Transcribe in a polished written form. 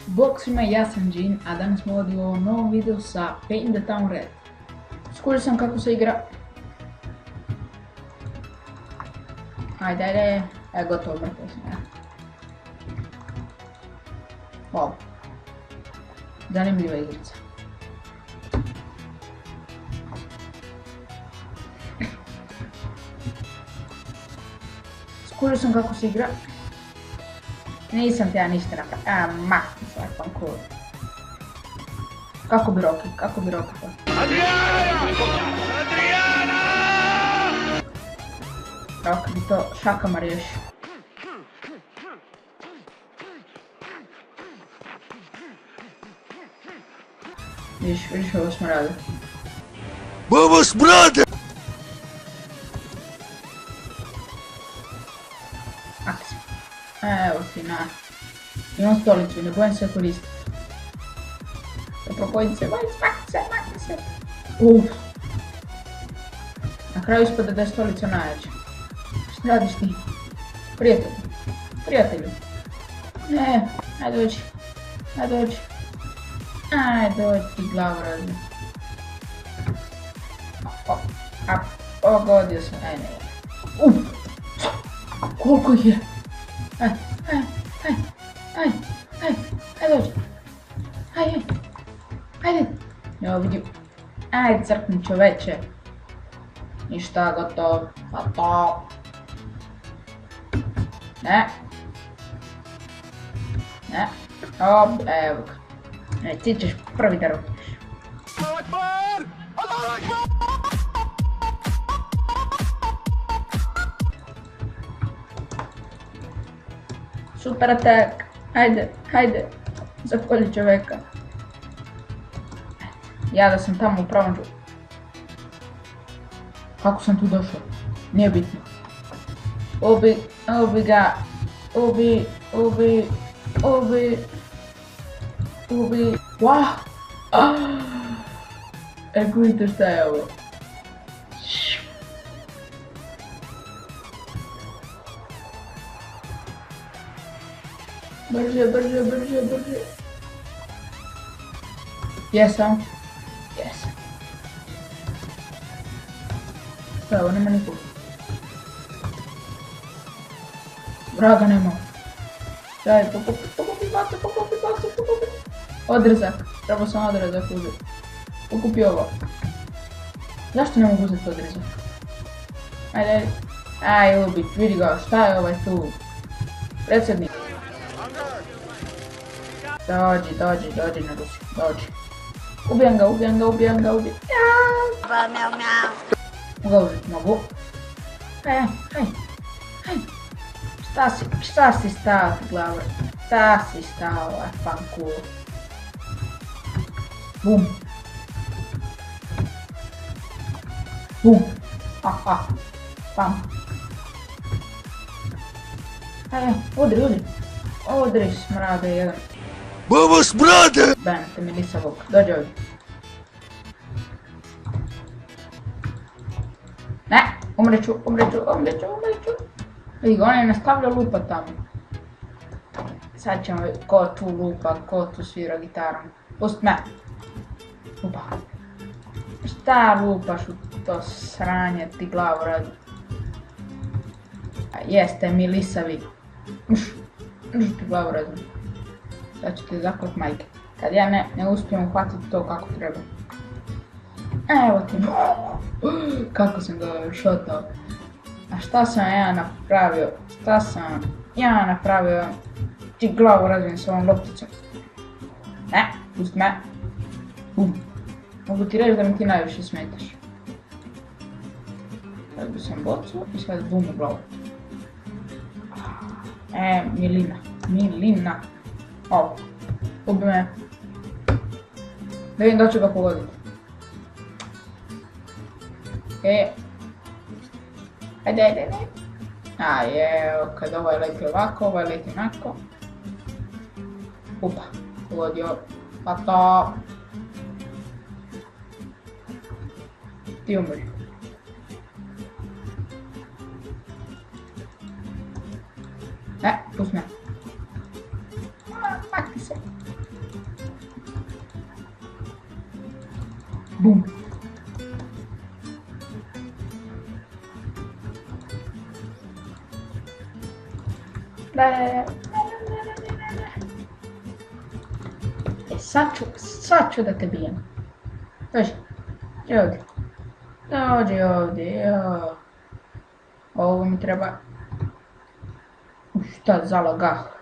Bok svima, ja sam Jin, a danas smo ovdje u ovom novom videu sa Paint the Town Red. Skužio sam kako se igra. Ajde, gotovo, mrtvo sam ja. Wow. Zanimljiva igrica. Skužio sam kako se igra. Nisam te ja ništa napravio. Makni se, vam cool. Kako bi Rocky to? Rocky bi to šakama riješio. Vidiš ovo smo radili. Vamos, brate! Akcija. Evo ti na. Imam stolicu i ne bojim se koristiti. Propojim se, makni se. Na kraju ispada da je stolica najjača. Što radiš ti? Prijatelju. Ne, ajde dođi. Ajde dođi ti glavu razum. Pogodio sam, ne. Koliko ih je? Ajde dođi. Ajde. Evo vidim. Ajde crkni čoveče. Ništa, gotovo. Gotovo. Ne. Evo ga. Ti ćeš prvi da rotiš. Super atak. Ajde. Zakolji čoveka. Ja da sam tamo u pravom žu. Kako sam tu došao? Nije bitno. Ubi ga. Ubi. Wow! Vidite šta je ovo. Brže. Jesam. Šta je ovo, nema nikog. Vraga nema. Daj, pokupi bacu. Odrezak. Trebao sam odrezak uzeti. Pokupi ovo. Zašto ne mogu uzeti odrezak? Ajde. Aj, ubit, vidi ga, šta je ovaj tu? Predsjednik. Dođi na Rusi, dođi. Ubijem ga. Mogu uzeti, mogu. Hej. Šta si stao ti glavu? Šta si stao, fanku? Bum. Pam. Udri smrade jedan. Vamos, brate! Bam, te mi nisa vuk. Dođi ovdje. Ne, umreću. Vidi ga, on je nastavljao lupat tamo. Sad ćemo ko tu lupa, ko tu svira gitarom. Pust me. Lupa. Šta lupaš u to sranje, ti glavu radi? Jeste mi lisavi. Mš ti glavu radi. Sad ću te zaklat majke. Kad ja ne uspijem uhvatiti to kako treba. Evo ti. Kako sam ga šotao. A šta sam ja napravio? Ti glavu razvijem s ovom lopticom. Ne, pusti me. Mogu ti reći da mi ti najviše smetaš. Sad bi sam bocao i sad bum u glavu. Milina. Ovo, ubi me. Da vidim da ću ga pogoditi. Ajde. Kad ovaj leti ovako, ovaj leti onako. Upa, pogodio. Pa to. Ti umri. Ne, pusti me. Makni se. Bum. Ne. E sad ću da te bijem. Dođi. Ovdje. Dođi ovdje. Ovo mi treba... Šta zalaga?